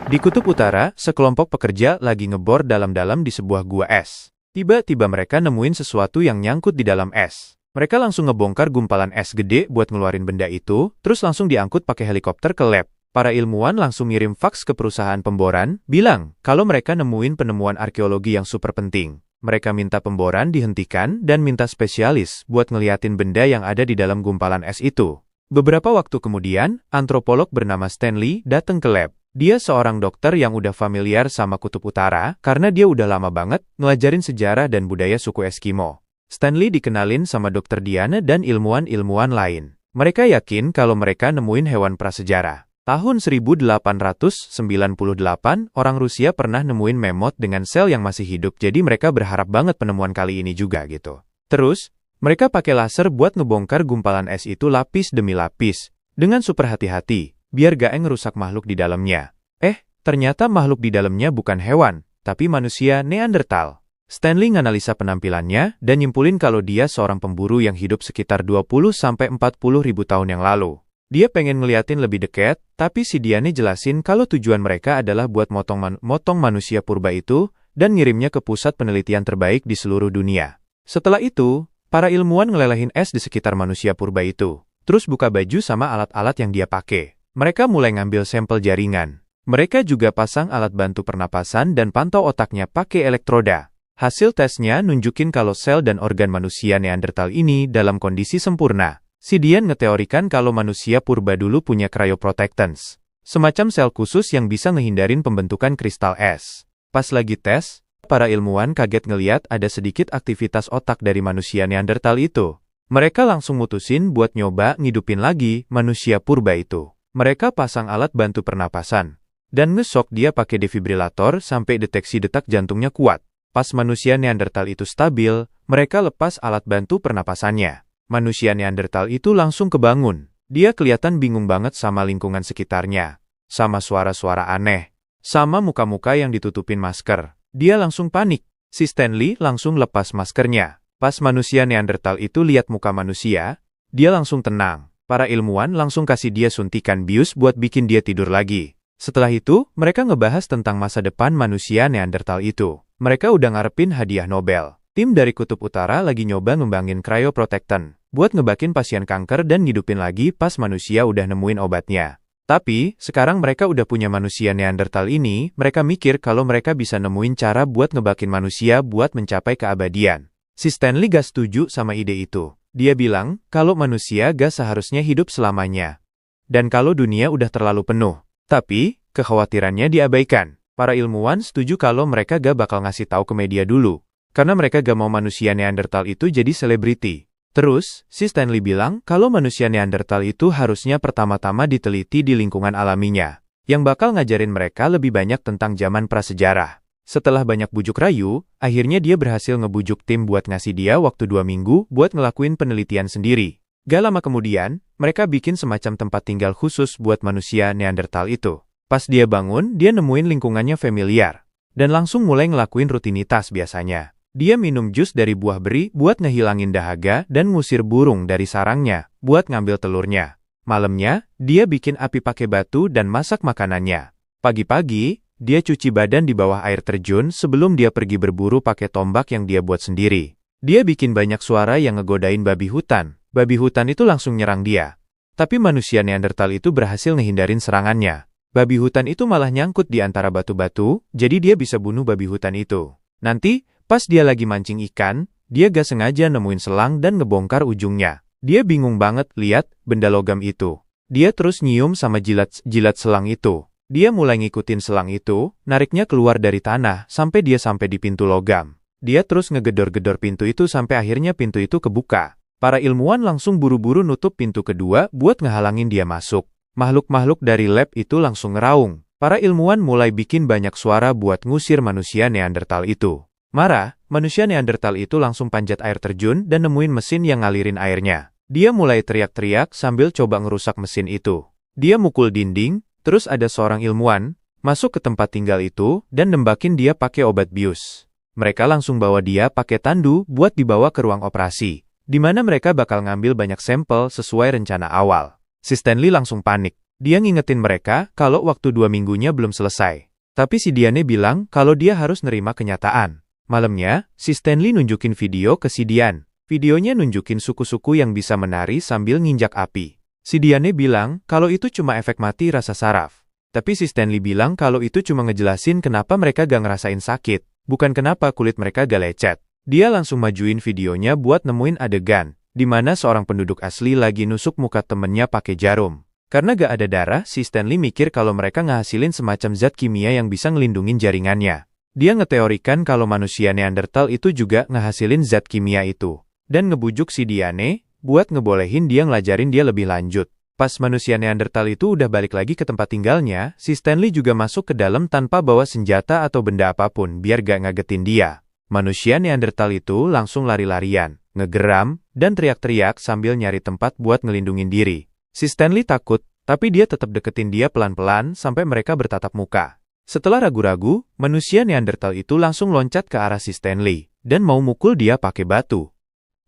Di Kutub Utara, sekelompok pekerja lagi ngebor dalam-dalam di sebuah gua es. Tiba-tiba mereka nemuin sesuatu yang nyangkut di dalam es. Mereka langsung ngebongkar gumpalan es gede buat ngeluarin benda itu, terus langsung diangkut pakai helikopter ke lab. Para ilmuwan langsung ngirim faks ke perusahaan pemboran, bilang kalau mereka nemuin penemuan arkeologi yang super penting. Mereka minta pemboran dihentikan dan minta spesialis buat ngeliatin benda yang ada di dalam gumpalan es itu. Beberapa waktu kemudian, antropolog bernama Stanley datang ke lab. Dia seorang dokter yang udah familiar sama Kutub Utara karena dia udah lama banget ngelajarin sejarah dan budaya suku Eskimo. Stanley dikenalin sama Dr. Diana dan ilmuwan-ilmuwan lain. Mereka yakin kalau mereka nemuin hewan prasejarah. Tahun 1898, orang Rusia pernah nemuin mammoth dengan sel yang masih hidup, jadi mereka berharap banget penemuan kali ini juga gitu. Terus, mereka pakai laser buat ngebongkar gumpalan es itu lapis demi lapis, dengan super hati-hati, biar gak ngerusak makhluk di dalamnya. Ternyata makhluk di dalamnya bukan hewan, tapi manusia Neandertal. Stanley nganalisa penampilannya dan nyimpulin kalau dia seorang pemburu yang hidup sekitar 20-40 ribu tahun yang lalu. Dia pengen ngeliatin lebih dekat, tapi si Diane jelasin kalau tujuan mereka adalah buat motong manusia purba itu dan ngirimnya ke pusat penelitian terbaik di seluruh dunia. Setelah itu, para ilmuwan ngelelehin es di sekitar manusia purba itu, terus buka baju sama alat-alat yang dia pakai. Mereka mulai ngambil sampel jaringan. Mereka juga pasang alat bantu pernapasan dan pantau otaknya pakai elektroda. Hasil tesnya nunjukin kalau sel dan organ manusia Neandertal ini dalam kondisi sempurna. Si Diane ngeteorikan kalau manusia purba dulu punya cryoprotectants, semacam sel khusus yang bisa ngehindarin pembentukan kristal es. Pas lagi tes, para ilmuwan kaget ngeliat ada sedikit aktivitas otak dari manusia Neandertal itu. Mereka langsung mutusin buat nyoba ngidupin lagi manusia purba itu. Mereka pasang alat bantu pernapasan dan ngesok dia pakai defibrilator sampai deteksi detak jantungnya kuat. Pas manusia Neandertal itu stabil, mereka lepas alat bantu pernapasannya. Manusia Neandertal itu langsung kebangun. Dia kelihatan bingung banget sama lingkungan sekitarnya, sama suara-suara aneh, sama muka-muka yang ditutupin masker. Dia langsung panik. Si Stanley langsung lepas maskernya. Pas manusia Neandertal itu lihat muka manusia, dia langsung tenang. Para ilmuwan langsung kasih dia suntikan bius buat bikin dia tidur lagi. Setelah itu, mereka ngebahas tentang masa depan manusia Neandertal itu. Mereka udah ngarepin hadiah Nobel. Tim dari Kutub Utara lagi nyoba ngembangin cryoprotectant buat ngebakin pasien kanker dan ngidupin lagi pas manusia udah nemuin obatnya. Tapi, sekarang mereka udah punya manusia Neandertal ini, mereka mikir kalau mereka bisa nemuin cara buat ngebakin manusia buat mencapai keabadian. Si Stanley gak setuju sama ide itu. Dia bilang, kalau manusia gak seharusnya hidup selamanya. Dan kalau dunia udah terlalu penuh. Tapi, kekhawatirannya diabaikan. Para ilmuwan setuju kalau mereka gak bakal ngasih tahu ke media dulu. Karena mereka gak mau manusia Neandertal itu jadi selebriti. Terus, si Stanley bilang kalau manusia Neandertal itu harusnya pertama-tama diteliti di lingkungan alaminya, yang bakal ngajarin mereka lebih banyak tentang zaman prasejarah. Setelah banyak bujuk rayu, akhirnya dia berhasil ngebujuk tim buat ngasih dia waktu 2 minggu buat ngelakuin penelitian sendiri. Gak lama kemudian, mereka bikin semacam tempat tinggal khusus buat manusia Neandertal itu. Pas dia bangun, dia nemuin lingkungannya familiar, dan langsung mulai ngelakuin rutinitas biasanya. Dia minum jus dari buah beri buat ngehilangin dahaga dan ngusir burung dari sarangnya buat ngambil telurnya. Malamnya, dia bikin api pakai batu dan masak makanannya. Pagi-pagi, dia cuci badan di bawah air terjun sebelum dia pergi berburu pakai tombak yang dia buat sendiri. Dia bikin banyak suara yang ngegodain babi hutan. Babi hutan itu langsung nyerang dia. Tapi manusia Neandertal itu berhasil ngehindarin serangannya. Babi hutan itu malah nyangkut di antara batu-batu, jadi dia bisa bunuh babi hutan itu. Nanti, pas dia lagi mancing ikan, dia gak sengaja nemuin selang dan ngebongkar ujungnya. Dia bingung banget lihat benda logam itu. Dia terus nyium sama jilat selang itu. Dia mulai ngikutin selang itu, nariknya keluar dari tanah sampai dia sampai di pintu logam. Dia terus ngegedor-gedor pintu itu sampai akhirnya pintu itu kebuka. Para ilmuwan langsung buru-buru nutup pintu kedua buat ngehalangin dia masuk. Makhluk-makhluk dari lab itu langsung ngeraung. Para ilmuwan mulai bikin banyak suara buat ngusir manusia Neandertal itu. Marah, manusia Neandertal itu langsung panjat air terjun dan nemuin mesin yang ngalirin airnya. Dia mulai teriak-teriak sambil coba ngerusak mesin itu. Dia mukul dinding, terus ada seorang ilmuwan masuk ke tempat tinggal itu dan nembakin dia pakai obat bius. Mereka langsung bawa dia pakai tandu buat dibawa ke ruang operasi, di mana mereka bakal ngambil banyak sampel sesuai rencana awal. Si Stanley langsung panik. Dia ngingetin mereka kalau waktu 2 minggunya belum selesai. Tapi si Diane bilang kalau dia harus nerima kenyataan. Malamnya, si Stanley nunjukin video ke si Diane. Videonya nunjukin suku-suku yang bisa menari sambil nginjak api. Si Diane bilang kalau itu cuma efek mati rasa saraf. Tapi si Stanley bilang kalau itu cuma ngejelasin kenapa mereka gak ngerasain sakit, bukan kenapa kulit mereka gak lecet. Dia langsung majuin videonya buat nemuin adegan, di mana seorang penduduk asli lagi nusuk muka temennya pakai jarum. Karena gak ada darah, si Stanley mikir kalau mereka ngehasilin semacam zat kimia yang bisa ngelindungin jaringannya. Dia ngeteorikan kalau manusia Neanderthal itu juga ngehasilin zat kimia itu. Dan ngebujuk si Diane, buat ngebolehin dia ngelajarin dia lebih lanjut. Pas manusia Neanderthal itu udah balik lagi ke tempat tinggalnya, si Stanley juga masuk ke dalam tanpa bawa senjata atau benda apapun biar gak ngagetin dia. Manusia Neanderthal itu langsung lari-larian, ngegeram, dan teriak-teriak sambil nyari tempat buat ngelindungin diri. Si Stanley takut, tapi dia tetap deketin dia pelan-pelan sampai mereka bertatap muka. Setelah ragu-ragu, manusia Neanderthal itu langsung loncat ke arah si Stanley, dan mau mukul dia pakai batu.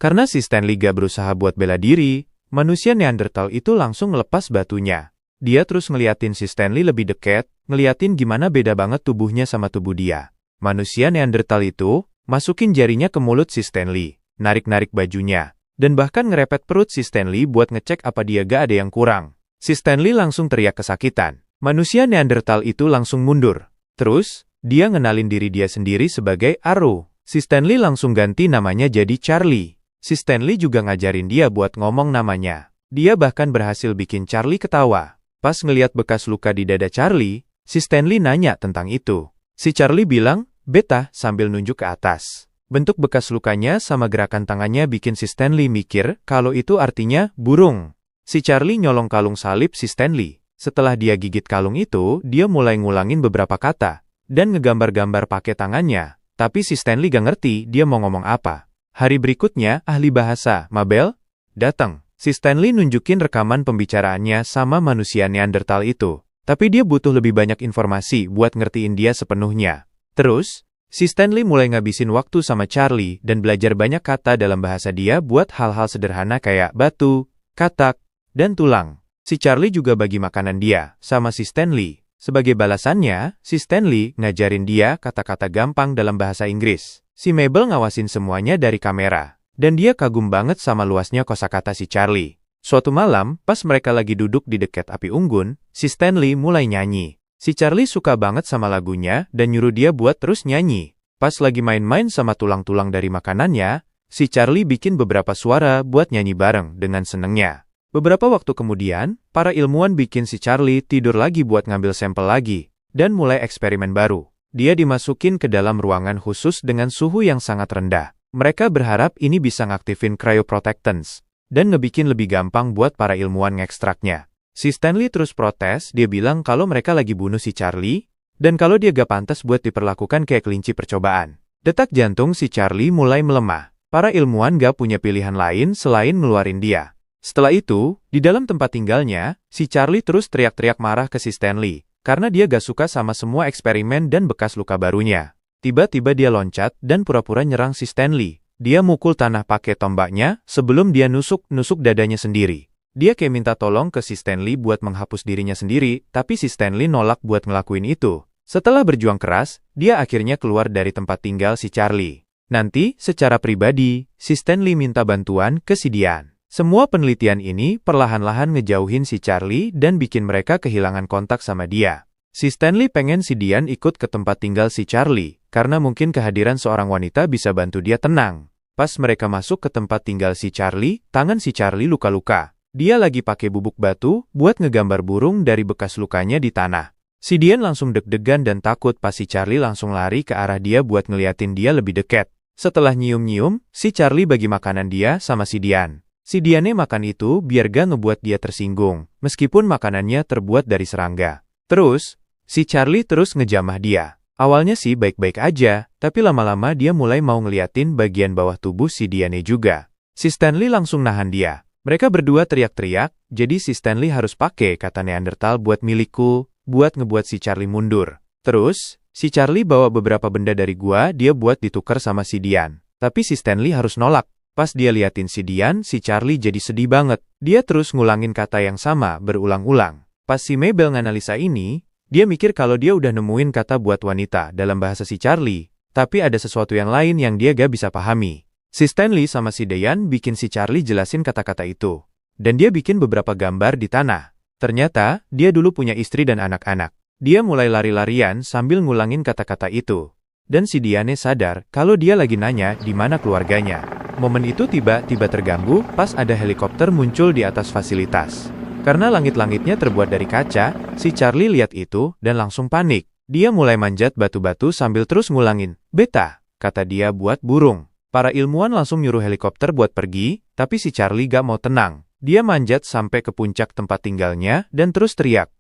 Karena si Stanley gak berusaha buat bela diri, manusia Neanderthal itu langsung ngelepas batunya. Dia terus ngeliatin si Stanley lebih dekat, ngeliatin gimana beda banget tubuhnya sama tubuh dia. Manusia Neanderthal itu masukin jarinya ke mulut si Stanley, narik-narik bajunya, dan bahkan ngerepet perut si Stanley buat ngecek apa dia gak ada yang kurang. Si Stanley langsung teriak kesakitan. Manusia Neanderthal itu langsung mundur. Terus, dia ngenalin diri dia sendiri sebagai Arrow. Si Stanley langsung ganti namanya jadi Charlie. Si Stanley juga ngajarin dia buat ngomong namanya. Dia bahkan berhasil bikin Charlie ketawa. Pas ngeliat bekas luka di dada Charlie, si Stanley nanya tentang itu. Si Charlie bilang, "Beta," sambil nunjuk ke atas. Bentuk bekas lukanya sama gerakan tangannya bikin si Stanley mikir kalau itu artinya burung. Si Charlie nyolong kalung salib si Stanley. Setelah dia gigit kalung itu, dia mulai ngulangin beberapa kata dan ngegambar-gambar pakai tangannya. Tapi si Stanley gak ngerti dia mau ngomong apa. Hari berikutnya, ahli bahasa, Mabel, datang. Si Stanley nunjukin rekaman pembicaraannya sama manusia Neanderthal itu. Tapi dia butuh lebih banyak informasi buat ngertiin dia sepenuhnya. Terus, si Stanley mulai ngabisin waktu sama Charlie dan belajar banyak kata dalam bahasa dia buat hal-hal sederhana kayak batu, katak, dan tulang. Si Charlie juga bagi makanan dia sama si Stanley. Sebagai balasannya, si Stanley ngajarin dia kata-kata gampang dalam bahasa Inggris. Si Mabel ngawasin semuanya dari kamera, dan dia kagum banget sama luasnya kosakata si Charlie. Suatu malam, pas mereka lagi duduk di dekat api unggun, si Stanley mulai nyanyi. Si Charlie suka banget sama lagunya dan nyuruh dia buat terus nyanyi. Pas lagi main-main sama tulang-tulang dari makanannya, si Charlie bikin beberapa suara buat nyanyi bareng dengan senengnya. Beberapa waktu kemudian, para ilmuwan bikin si Charlie tidur lagi buat ngambil sampel lagi, dan mulai eksperimen baru. Dia dimasukin ke dalam ruangan khusus dengan suhu yang sangat rendah. Mereka berharap ini bisa ngaktifin cryoprotectants, dan ngebikin lebih gampang buat para ilmuwan ngekstraknya. Si Stanley terus protes, dia bilang kalau mereka lagi bunuh si Charlie, dan kalau dia gak pantas buat diperlakukan kayak kelinci percobaan. Detak jantung si Charlie mulai melemah. Para ilmuwan gak punya pilihan lain selain ngeluarin dia. Setelah itu, di dalam tempat tinggalnya, si Charlie terus teriak-teriak marah ke si Stanley, karena dia gak suka sama semua eksperimen dan bekas luka barunya. Tiba-tiba dia loncat dan pura-pura nyerang si Stanley. Dia mukul tanah pakai tombaknya sebelum dia nusuk-nusuk dadanya sendiri. Dia kayak minta tolong ke si Stanley buat menghapus dirinya sendiri, tapi si Stanley nolak buat ngelakuin itu. Setelah berjuang keras, dia akhirnya keluar dari tempat tinggal si Charlie. Nanti, secara pribadi, si Stanley minta bantuan ke si Diane. Semua penelitian ini perlahan-lahan ngejauhin si Charlie dan bikin mereka kehilangan kontak sama dia. Si Stanley pengen si Diane ikut ke tempat tinggal si Charlie, karena mungkin kehadiran seorang wanita bisa bantu dia tenang. Pas mereka masuk ke tempat tinggal si Charlie, tangan si Charlie luka-luka. Dia lagi pakai bubuk batu buat ngegambar burung dari bekas lukanya di tanah. Si Diane langsung deg-degan dan takut pas si Charlie langsung lari ke arah dia buat ngeliatin dia lebih dekat. Setelah nyium-nyium, si Charlie bagi makanan dia sama si Diane. Si Diane makan itu biar gak ngebuat dia tersinggung, meskipun makanannya terbuat dari serangga. Terus, si Charlie terus ngejamah dia. Awalnya sih baik-baik aja, tapi lama-lama dia mulai mau ngeliatin bagian bawah tubuh si Diane juga. Si Stanley langsung nahan dia. Mereka berdua teriak-teriak, jadi si Stanley harus pakai kata Neanderthal buat milikku, buat ngebuat si Charlie mundur. Terus, si Charlie bawa beberapa benda dari gua dia buat ditukar sama si Diane. Tapi si Stanley harus nolak. Pas dia liatin si Diane, si Charlie jadi sedih banget. Dia terus ngulangin kata yang sama berulang-ulang. Pas si Mabel nganalisa ini, dia mikir kalau dia udah nemuin kata buat wanita dalam bahasa si Charlie, tapi ada sesuatu yang lain yang dia gak bisa pahami. Si Stanley sama si Diane bikin si Charlie jelasin kata-kata itu. Dan dia bikin beberapa gambar di tanah. Ternyata, dia dulu punya istri dan anak-anak. Dia mulai lari-larian sambil ngulangin kata-kata itu. Dan si Diane sadar kalau dia lagi nanya di mana keluarganya. Momen itu tiba-tiba terganggu pas ada helikopter muncul di atas fasilitas. Karena langit-langitnya terbuat dari kaca, si Charlie lihat itu dan langsung panik. Dia mulai manjat batu-batu sambil terus ngulangin, "Beta," kata dia buat burung. Para ilmuwan langsung nyuruh helikopter buat pergi, tapi si Charlie gak mau tenang. Dia manjat sampai ke puncak tempat tinggalnya dan terus teriak,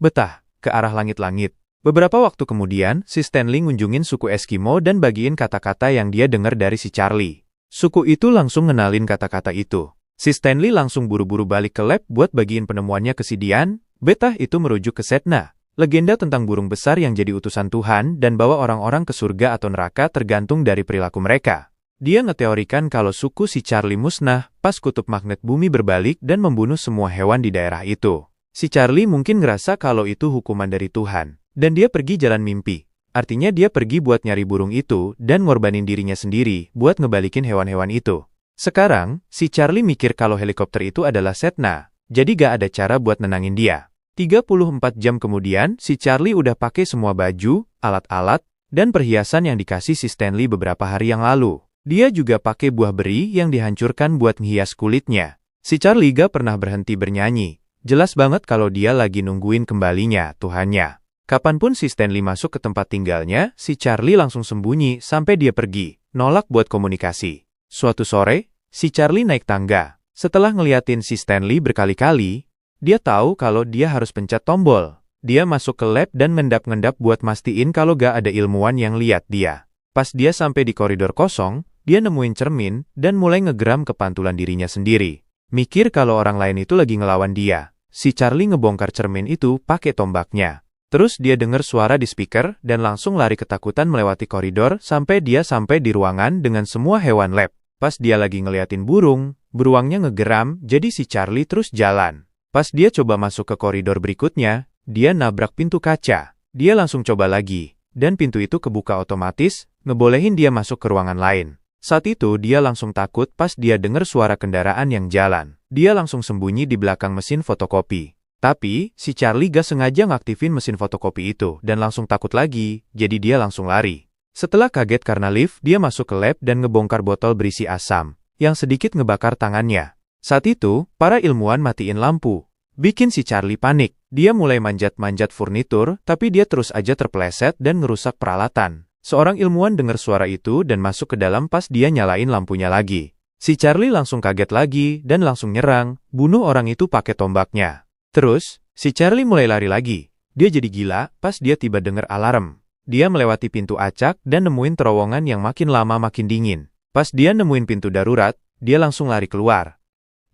"Betah," ke arah langit-langit. Beberapa waktu kemudian, si Stanley ngunjungin suku Eskimo dan bagiin kata-kata yang dia dengar dari si Charlie. Suku itu langsung ngenalin kata-kata itu. Si Stanley langsung buru-buru balik ke lab buat bagiin penemuannya ke si Diane. Betah itu merujuk ke Sedna, legenda tentang burung besar yang jadi utusan Tuhan dan bawa orang-orang ke surga atau neraka tergantung dari perilaku mereka. Dia ngeteorikan kalau suku si Charlie musnah pas kutub magnet bumi berbalik dan membunuh semua hewan di daerah itu. Si Charlie mungkin ngerasa kalau itu hukuman dari Tuhan, dan dia pergi jalan mimpi. Artinya dia pergi buat nyari burung itu dan ngorbanin dirinya sendiri buat ngebalikin hewan-hewan itu. Sekarang, si Charlie mikir kalau helikopter itu adalah Sedna, jadi gak ada cara buat nenangin dia. 34 jam kemudian, si Charlie udah pakai semua baju, alat-alat, dan perhiasan yang dikasih si Stanley beberapa hari yang lalu. Dia juga pakai buah beri yang dihancurkan buat menghias kulitnya. Si Charlie gak pernah berhenti bernyanyi. Jelas banget kalau dia lagi nungguin kembalinya Tuhannya. Kapanpun si Stanley masuk ke tempat tinggalnya, si Charlie langsung sembunyi sampai dia pergi, nolak buat komunikasi. Suatu sore, si Charlie naik tangga. Setelah ngeliatin si Stanley berkali-kali, dia tahu kalau dia harus pencet tombol. Dia masuk ke lab dan ngendap-ngendap buat mastiin kalau gak ada ilmuwan yang lihat dia. Pas dia sampai di koridor kosong, dia nemuin cermin dan mulai ngegeram kepantulan dirinya sendiri. Mikir kalau orang lain itu lagi ngelawan dia. Si Charlie ngebongkar cermin itu pakai tombaknya. Terus dia dengar suara di speaker dan langsung lari ketakutan melewati koridor sampai dia sampai di ruangan dengan semua hewan lab. Pas dia lagi ngeliatin burung, beruangnya ngegeram, jadi si Charlie terus jalan. Pas dia coba masuk ke koridor berikutnya, dia nabrak pintu kaca. Dia langsung coba lagi, dan pintu itu kebuka otomatis, ngebolehin dia masuk ke ruangan lain. Saat itu dia langsung takut pas dia dengar suara kendaraan yang jalan. Dia langsung sembunyi di belakang mesin fotokopi. Tapi, si Charlie gak sengaja ngaktifin mesin fotokopi itu dan langsung takut lagi, jadi dia langsung lari. Setelah kaget karena lift, dia masuk ke lab dan ngebongkar botol berisi asam, yang sedikit ngebakar tangannya. Saat itu, para ilmuwan matiin lampu. Bikin si Charlie panik. Dia mulai manjat-manjat furnitur, tapi dia terus aja terpeleset dan ngerusak peralatan. Seorang ilmuwan dengar suara itu dan masuk ke dalam pas dia nyalain lampunya lagi. Si Charlie langsung kaget lagi dan langsung nyerang, bunuh orang itu pakai tombaknya. Terus, si Charlie mulai lari lagi. Dia jadi gila pas dia tiba dengar alarm. Dia melewati pintu acak dan nemuin terowongan yang makin lama makin dingin. Pas dia nemuin pintu darurat, dia langsung lari keluar.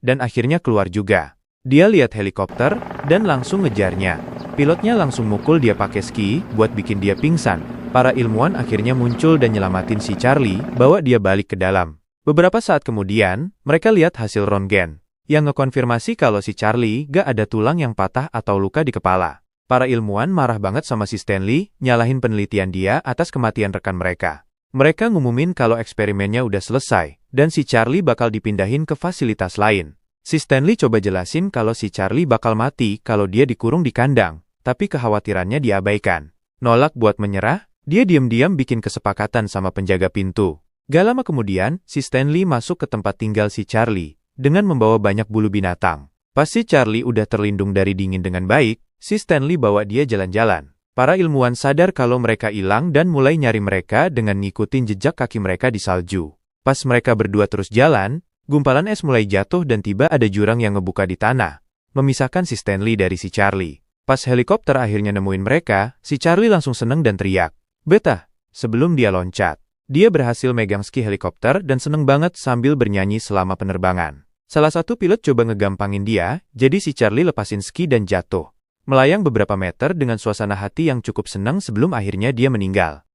Dan akhirnya keluar juga. Dia lihat helikopter dan langsung ngejarnya. Pilotnya langsung mukul dia pakai ski buat bikin dia pingsan. Para ilmuwan akhirnya muncul dan nyelamatin si Charlie, bawa dia balik ke dalam. Beberapa saat kemudian, mereka lihat hasil röntgen yang ngekonfirmasi kalau si Charlie gak ada tulang yang patah atau luka di kepala. Para ilmuwan marah banget sama si Stanley, nyalahin penelitian dia atas kematian rekan mereka. Mereka ngumumin kalau eksperimennya udah selesai, dan si Charlie bakal dipindahin ke fasilitas lain. Si Stanley coba jelasin kalau si Charlie bakal mati kalau dia dikurung di kandang, tapi kekhawatirannya diabaikan. Nolak buat menyerah, dia diam-diam bikin kesepakatan sama penjaga pintu. Gak lama kemudian, si Stanley masuk ke tempat tinggal si Charlie, dengan membawa banyak bulu binatang. Pas si Charlie udah terlindung dari dingin dengan baik, si Stanley bawa dia jalan-jalan. Para ilmuwan sadar kalau mereka hilang dan mulai nyari mereka dengan ngikutin jejak kaki mereka di salju. Pas mereka berdua terus jalan, gumpalan es mulai jatuh dan tiba ada jurang yang ngebuka di tanah, memisahkan si Stanley dari si Charlie. Pas helikopter akhirnya nemuin mereka, si Charlie langsung seneng dan teriak, "Beta!" sebelum dia loncat. Dia berhasil megang ski helikopter dan seneng banget sambil bernyanyi selama penerbangan. Salah satu pilot coba ngegampangin dia, jadi si Charlie lepasin ski dan jatuh. Melayang beberapa meter dengan suasana hati yang cukup senang sebelum akhirnya dia meninggal.